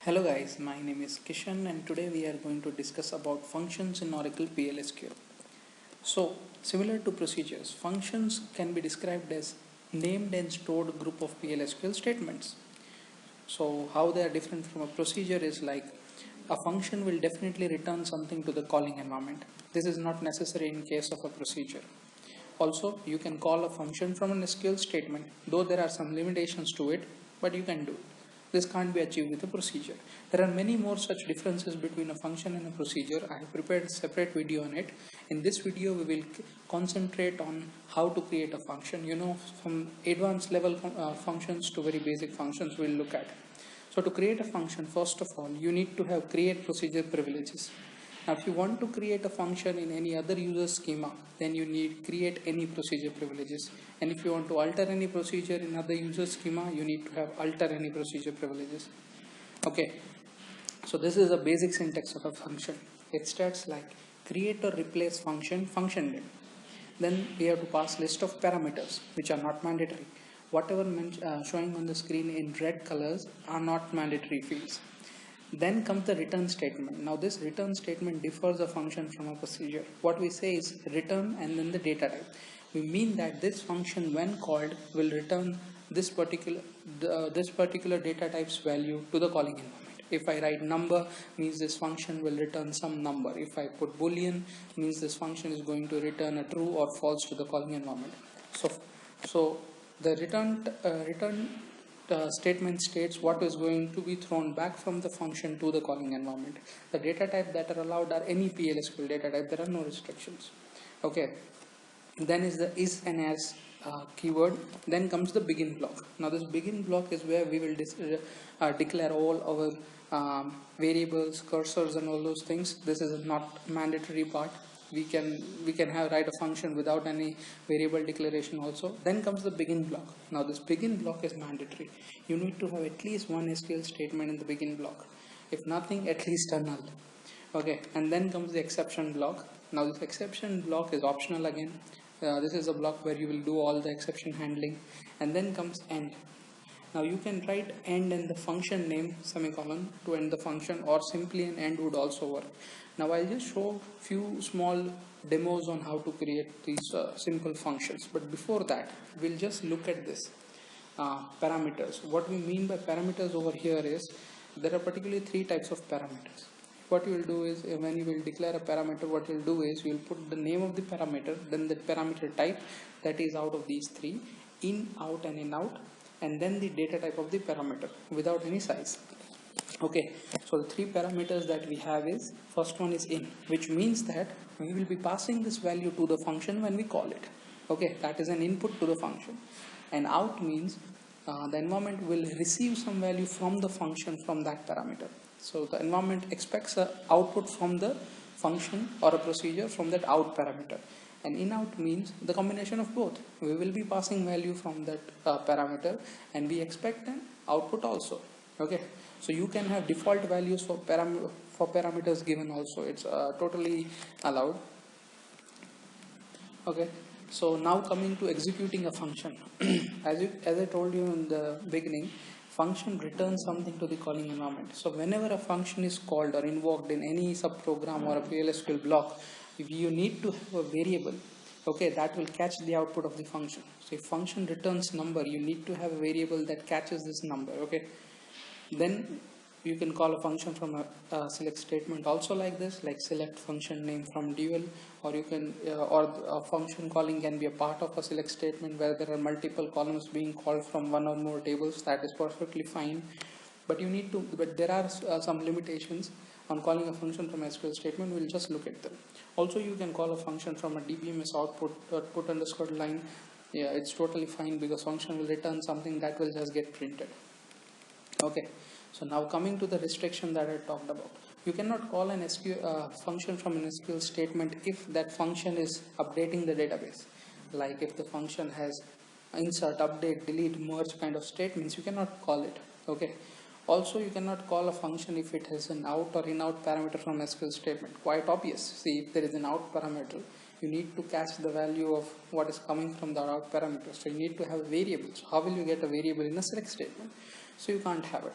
Hello guys, my name is Kishan and today we are going to discuss about functions in Oracle PLSQL. So, similar to procedures, functions can be described as named and stored group of PLSQL statements. So, how they are different from a procedure is like a function will definitely return something to the calling environment. This is not necessary in case of a procedure. Also, you can call a function from an SQL statement, though there are some limitations to it, but you can do it. This can't be achieved with a procedure. There are many more such differences between a function and a procedure. I have prepared a separate video on it. In this video, we will concentrate on how to create a function. From advanced level functions to very basic functions we'll look at. So to create a function, first of all, you need to have create procedure privileges. Now, if you want to create a function in any other user schema, then you need create any procedure privileges. And if you want to alter any procedure in other user schema, you need to have alter any procedure privileges. Okay, so this is a basic syntax of a function. It starts like create or replace function name. Then we have to pass list of parameters which are not mandatory. Whatever showing on the screen in red colors are not mandatory fields. Then comes the return statement. Now this return statement differs a function from a procedure. What we say is return and then the data type. We mean that this function when called will return this particular data type's value to the calling environment. If I write number, means this function will return some number. If I put boolean, means this function is going to return a true or false to the calling environment. So the return statement states what is going to be thrown back from the function to the calling environment. The data type that are allowed are any PLSQL data type. There are no restrictions. Okay. Then is the is and as keyword. Then comes the begin block. Now this begin block is where we will declare all our variables, cursors, and all those things. This is not mandatory part. We can have write a function without any variable declaration also. Then comes the begin block. Now this begin block is mandatory. You need to have at least one SQL statement in the begin block. If nothing, at least a null. Okay, and then comes the exception block. Now this exception block is optional again. This is a block where you will do all the exception handling. And then comes end. Now you can write end and the function name semicolon to end the function, or simply an end would also work. Now I'll just show few small demos on how to create these simple functions. But before that, we'll just look at this parameters. What we mean by parameters over here is there are particularly three types of parameters. What you will do is when you will declare a parameter, what you will do is you will put the name of the parameter, then the parameter type that is out of these three, in, out, and in, out, and then the data type of the parameter without any size. Okay, so the three parameters that we have is, first one is in, which means that we will be passing this value to the function when we call it. Okay, that is an input to the function. And out means the environment will receive some value from the function from that parameter. So the environment expects an output from the function or a procedure from that out parameter. And in out means the combination of both. We will be passing value from that parameter, and we expect an output also. Okay, so you can have default values for parameters given also. It's totally allowed. Okay, so now coming to executing a function. as I told you in the beginning, function returns something to the calling environment. So whenever a function is called or invoked in any subprogram or a PLSQL block, if you need to have a variable, okay, that will catch the output of the function. So if function returns number, you need to have a variable that catches this number. Okay, then you can call a function from a select statement also like this, like select function name from dual, or you can or a function calling can be a part of a select statement where there are multiple columns being called from one or more tables. That is perfectly fine, but there are some limitations on calling a function from SQL statement. We'll just look at them. Also, you can call a function from a DBMS output underscore line. Yeah, it's totally fine because function will return something that will just get printed. Okay, so now coming to the restriction that I talked about. You cannot call an SQL function from an SQL statement if that function is updating the database. Like if the function has insert, update, delete, merge kind of statements, you cannot call it. Okay. Also, you cannot call a function if it has an out or in out parameter from SQL statement. Quite obvious. See, if there is an out parameter, you need to catch the value of what is coming from the out parameter. So you need to have variables. How will you get a variable in a select statement? So you can't have it.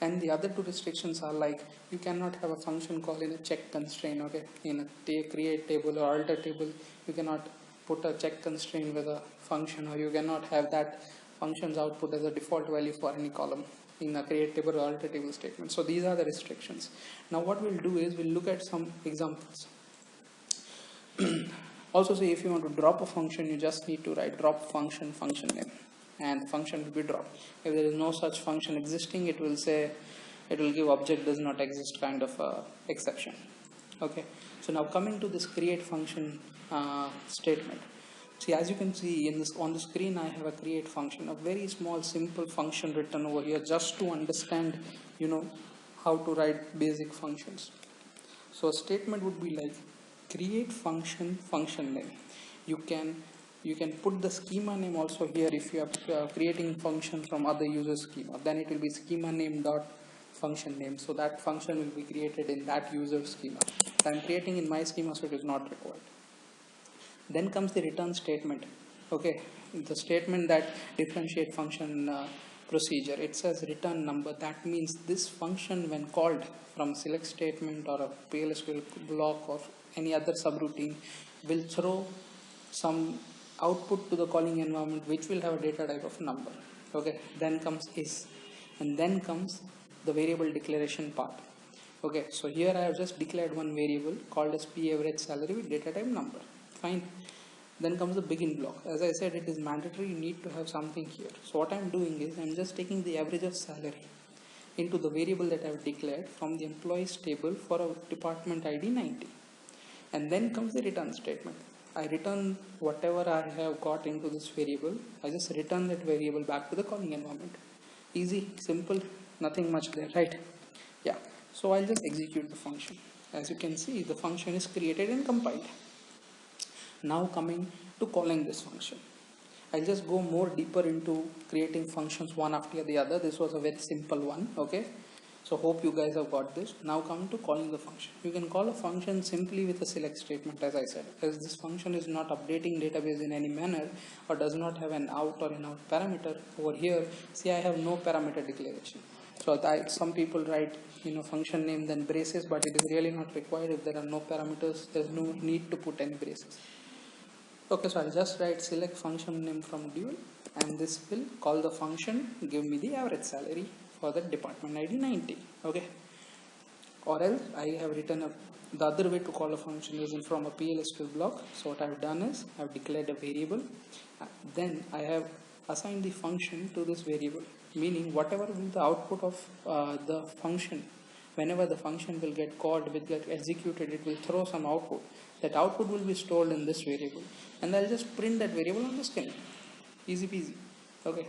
And the other two restrictions are like, you cannot have a function call in a check constraint. Okay, in a create table or alter table, you cannot put a check constraint with a function, or you cannot have that function's output as a default value for any column in a create table or alter table statement. So these are the restrictions. Now what we'll do is we'll look at some examples. Also, say if you want to drop a function, you just need to write drop function name, and the function will be dropped. If there is no such function existing, it will say, it will give object does not exist kind of exception. Okay, so now coming to this create function statement. See, as you can see in this on the screen, I have a create function, a very small simple function written over here just to understand, how to write basic functions. So a statement would be like create function name. You can put the schema name also here if you are creating function from other user schema. Then it will be schema name dot function name. So that function will be created in that user schema. So I'm creating in my schema, so it is not required. Then comes the return statement. Okay, the statement that differentiate function procedure. It says return number. That means this function, when called from select statement or a PLSQL block or any other subroutine, will throw some output to the calling environment which will have a data type of number. Okay, then comes is, and then comes the variable declaration part. Okay, so here I have just declared one variable called as p average salary with data type number. Fine. Then comes the begin block. As I said, it is mandatory, you need to have something here. So what I am doing is I am just taking the average of salary into the variable that I have declared from the employees table for a department ID 90. And then comes the return statement. I return whatever I have got into this variable. I just return that variable back to the calling environment. Easy, simple, nothing much there, right? Yeah. So I'll just execute the function. As you can see, the function is created and compiled. Now coming to calling this function, I'll just go more deeper into creating functions one after the other. This was a very simple one. Okay, so hope you guys have got this. Now coming to calling the function, you can call a function simply with a select statement. As I said, as this function is not updating database in any manner or does not have an out or an out parameter over here, see, I have no parameter declaration. So some people write function name then braces, but it is really not required. If there are no parameters, there's no need to put any braces. Okay, so I'll just write select function name from dual, and this will call the function, give me the average salary for the department ID 90. Okay, or else I have written the other way to call a function is from a PLSQL block. So what I've done is I've declared a variable, then I have assigned the function to this variable, meaning whatever will the output of the function, whenever the function will get called, will get executed, it will throw some output. That output will be stored in this variable, and I'll just print that variable on the screen. Easy peasy. Okay,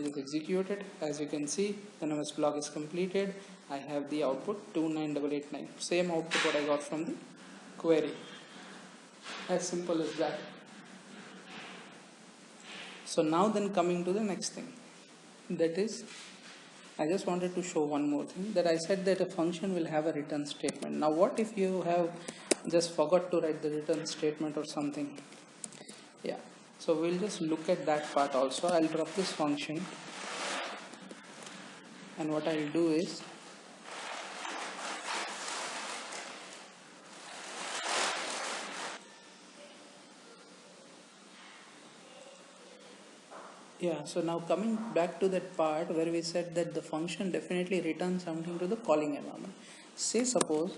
it is executed. As you can see, the NMS block is completed. I have the output 29889. Same output what I got from the query. As simple as that. So now then coming to the next thing, that is, I just wanted to show one more thing, that I said that a function will have a return statement. Now what if you have just forgot to write the return statement or something? Yeah, so we'll just look at that part also. I'll drop this function, and what I'll do is so now coming back to that part where we said that the function definitely returns something to the calling environment. Say suppose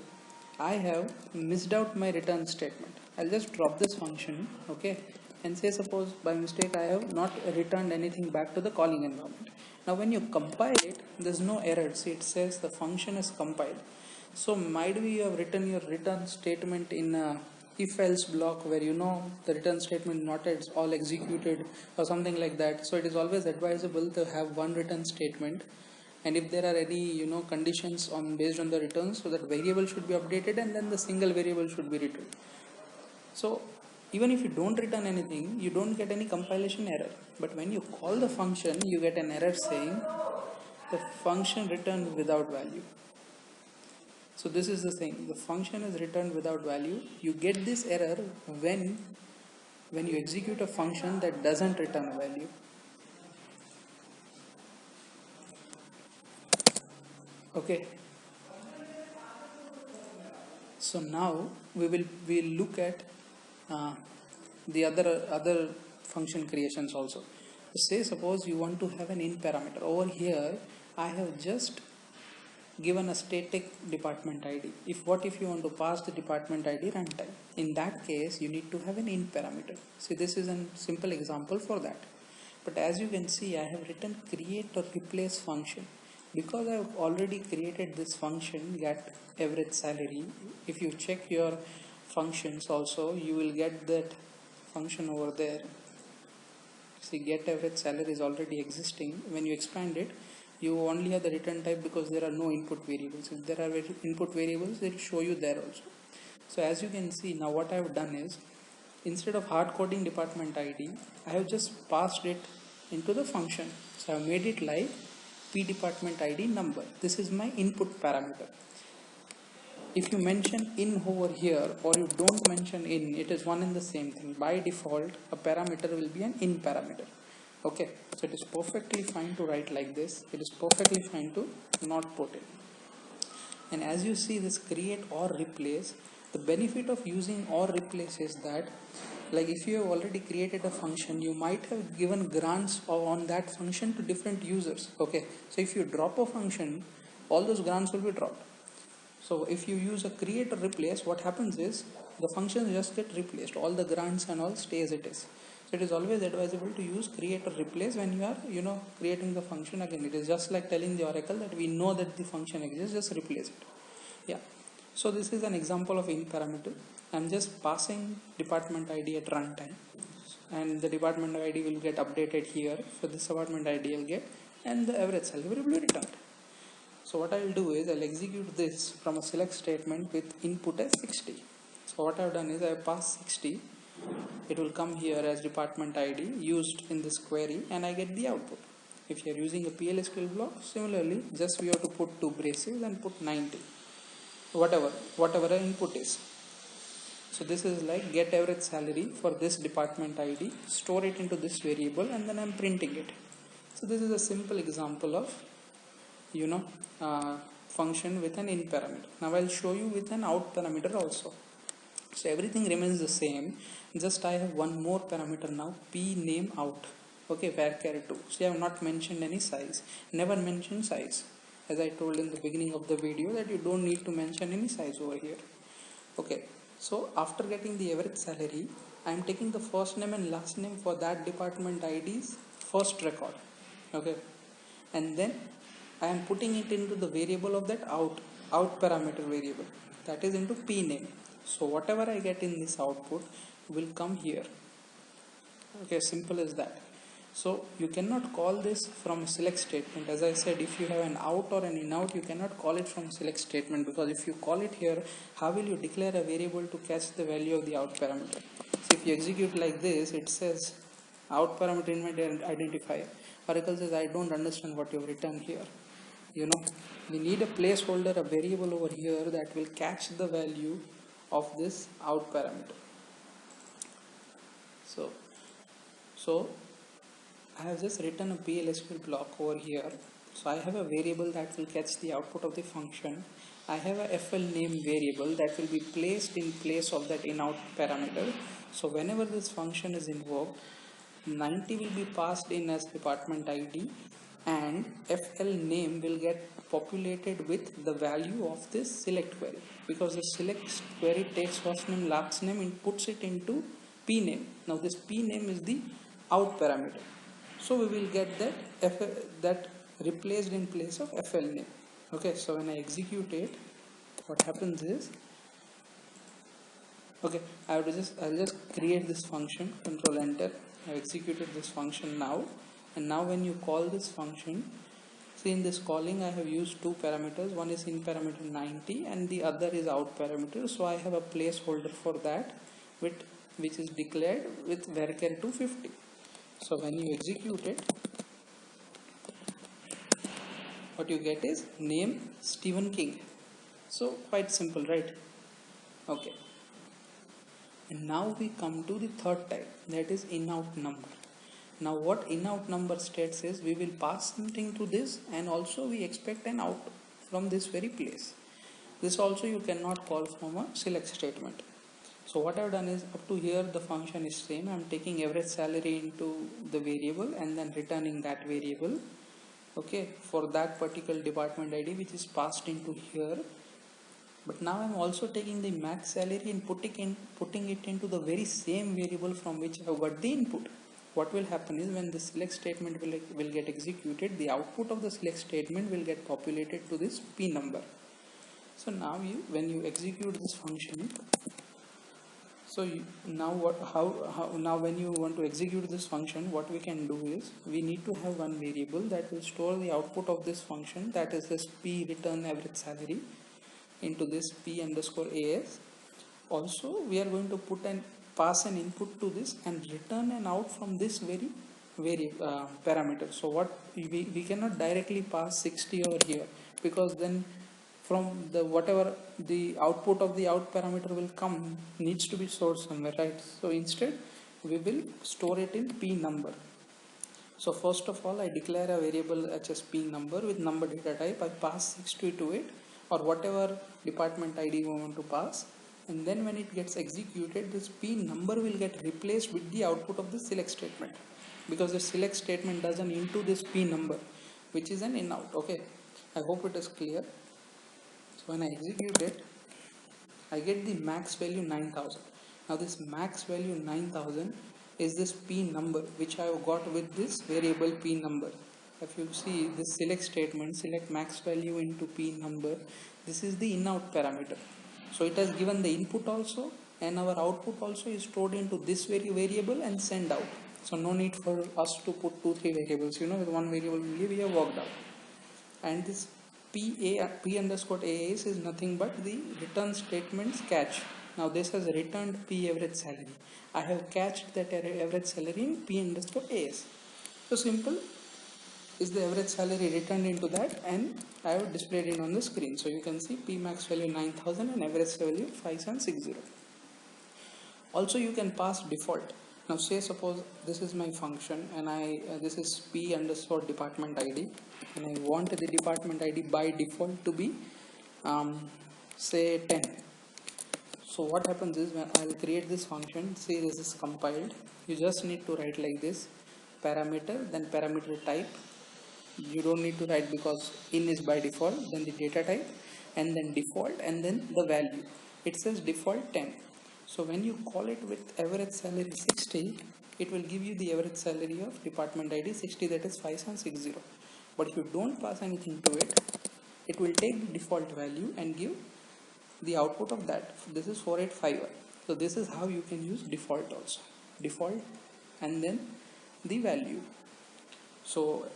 I have missed out my return statement. I'll just drop this function, okay, and say suppose by mistake I have not returned anything back to the calling environment. Now when you compile it, there's no error. See, it says the function is compiled. So might be you have written your return statement in a if else block where the return statement not it's all executed or something like that. So it is always advisable to have one return statement, and if there are any conditions on based on the returns, so that variable should be updated and then the single variable should be returned. So even if you don't return anything, you don't get any compilation error, but when you call the function, you get an error saying the function returned without value. So this is the thing, the function is returned without value. You get this error when you execute a function that doesn't return a value. Okay, so now we'll look at uh, the other function creations also. Say suppose you want to have an in parameter. Over here I have just given a static department ID. What if you want to pass the department ID runtime? In that case, you need to have an in parameter. See, this is a simple example for that. But as you can see, I have written create or replace function. Because I have already created this function, get average salary. If you check your functions also, you will get that function over there. See, get average salary is already existing. When you expand it, you only have the return type because there are no input variables. If there are input variables, they will show you there also. So as you can see, now what I have done is, instead of hard coding department ID, I have just passed it into the function. So I have made it like p department ID number. This is my input parameter. If you mention in over here or you don't mention in, it is one and the same thing. By default, a parameter will be an in parameter. Okay, so it is perfectly fine to write like this. It is perfectly fine to not put it. And as you see this create or replace, the benefit of using or replace is that, like if you have already created a function, you might have given grants on that function to different users. Okay, so if you drop a function, all those grants will be dropped. So if you use a create or replace, what happens is the functions just get replaced. All the grants and all stay as it is. So it is always advisable to use create or replace when you are, creating the function again. It is just like telling the Oracle that we know that the function exists, just replace it. Yeah. So this is an example of in parameter. I'm just passing department ID at runtime, and the department ID will get updated here. So this department ID will get, and the average salary will be returned. So what I will do is I'll execute this from a select statement with input as 60. So what I've done is I pass 60. It will come here as department ID used in this query, and I get the output. If you are using a PLSQL block, similarly, just we have to put two braces and put 90. Whatever the input is. So this is like get average salary for this department ID, store it into this variable, and then I'm printing it. So this is a simple example of function with an in parameter. Now I'll show you with an out parameter also. So everything remains the same, just I have one more parameter now, p name out. Okay, varchar 2. So I have not mentioned any size, never mentioned size, as I told in the beginning of the video that you don't need to mention any size over here. Okay, so after getting the average salary, I am taking the first name and last name for that department ID's first record. Okay, and then I am putting it into the variable of that out parameter variable, that is into p name. So whatever I get in this output will come here. Okay, simple as that. So you cannot call this from a select statement. As I said, if you have an out or an in out, you cannot call it from select statement, because if you call it here, how will you declare a variable to catch the value of the out parameter? So if you execute like this, it says out parameter in my identifier. Oracle says, I don't understand what you've written here. We need a placeholder, a variable over here that will catch the value of this out parameter. So I have just written a PLSQL block over here. So I have a variable that will catch the output of the function. I have a FL name variable that will be placed in place of that in out parameter. So whenever this function is invoked, 90 will be passed in as department ID, and FL name will get populated with the value of this select query, because the select query takes first name, last name, and puts it into p name. Now this p name is the out parameter. So we will get that replaced in place of FL name. Okay, so when I execute it, what happens is, okay, I'll just create this function, control enter. I've executed this function now, and now when you call this function, see in this calling I have used two parameters. One is in parameter 90 and the other is out parameter. So I have a placeholder for that which is declared with varchar 250. So when you execute it, what you get is name Stephen King. So quite simple, right? Okay. And now we come to the third type, that is in out number. Now what in out number states is we will pass something to this, and also we expect an out from this very place. This also you cannot call from a select statement. So what I've done is, up to here the function is same. I'm taking average salary into the variable and then returning that variable, okay, for that particular department ID which is passed into here. But now I'm also taking the max salary and putting it into the very same variable from which I got the input. What will happen is, when the select statement will get executed, the output of the select statement will get populated to this P number. So now when you execute this function, now when you want to execute this function, what we can do is, we need to have one variable that will store the output of this function, that is this P return average salary, into this P underscore AS. Also we are going to pass an input to this and return an out from this very parameter. So what we cannot directly pass 60 over here, because then from the whatever the output of the out parameter will come needs to be stored somewhere, right? So instead we will store it in P number. So first of all, I declare a variable as P number with number data type. I pass 60 to it, or whatever department ID we want to pass, and then when it gets executed, this P number will get replaced with the output of the select statement, because the select statement does an into this P number, which is an in out. Okay, I hope it is clear. So when I execute it, I get the max value 9000. Now this max value 9000 is this P number which I have got with this variable P number. If you see this select statement, select max value into P number, this is the in out parameter. So it has given the input also, and our output also is stored into this very variable and send out. So no need for us to put 2-3 variables, with one variable only we have worked out. And this P underscore AS is nothing but the return statement's catch. Now this has returned P average salary. I have catched that average salary in P underscore AS. So simple is the average salary returned into that, and I have displayed it on the screen. So you can see P max value 9000 and average value 5760. Also you can pass default. Now say suppose this is my function, and this is P underscore department ID, and I want the department ID by default to be say 10. So what happens is, when I will create this function, see this is compiled, you just need to write like this: parameter, then parameter type. You don't need to write because in is by default, then the data type, and then default, and then the value. It says default 10. So when you call it with average salary 60, it will give you the average salary of department ID 60, that is 5760. But if you don't pass anything to it, it will take the default value and give the output of that. This is 4851. So this is how you can use default also. Default and then the value. So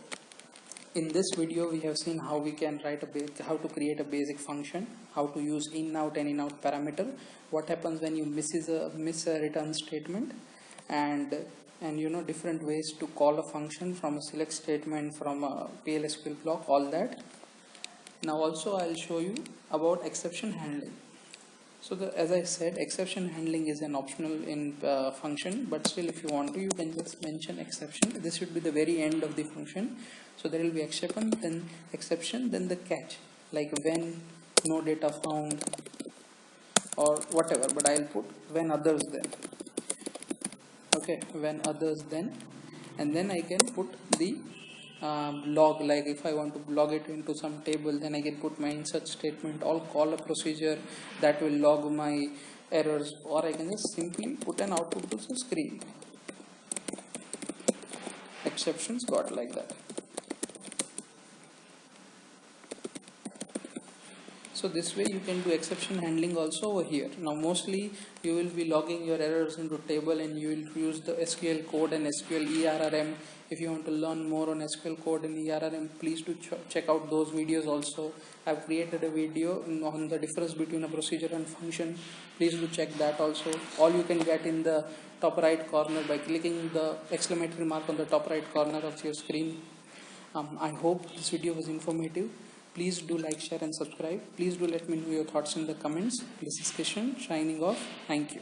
in this video we have seen how we can write how to create a basic function, how to use in out and in out parameter, what happens when you miss a return statement, and different ways to call a function from a select statement, from a PLSQL block, all that. Now also I'll show you about exception handling. So as I said, exception handling is an optional in function, but still if you want to, you can just mention exception. This should be the very end of the function. So there will be exception, then the catch, like when no data found or whatever, but I'll put when others then. Okay, when others then, and then I can put the log, like if I want to log it into some table, then I can put my insert statement, or call a procedure that will log my errors, or I can just simply put an output to the screen. Exceptions got like that. So this way you can do exception handling also over here. Now mostly you will be logging your errors into table, and you will use the SQL code and SQL ERRM. If you want to learn more on SQL code and ERRM, please do check out those videos also. I've created a video on the difference between a procedure and function. Please do check that also. All you can get in the top right corner by clicking the exclamatory mark on the top right corner of your screen. I hope this video was informative. Please do like, share and subscribe. Please do let me know your thoughts in the comments. This is Kishan signing off. Thank you.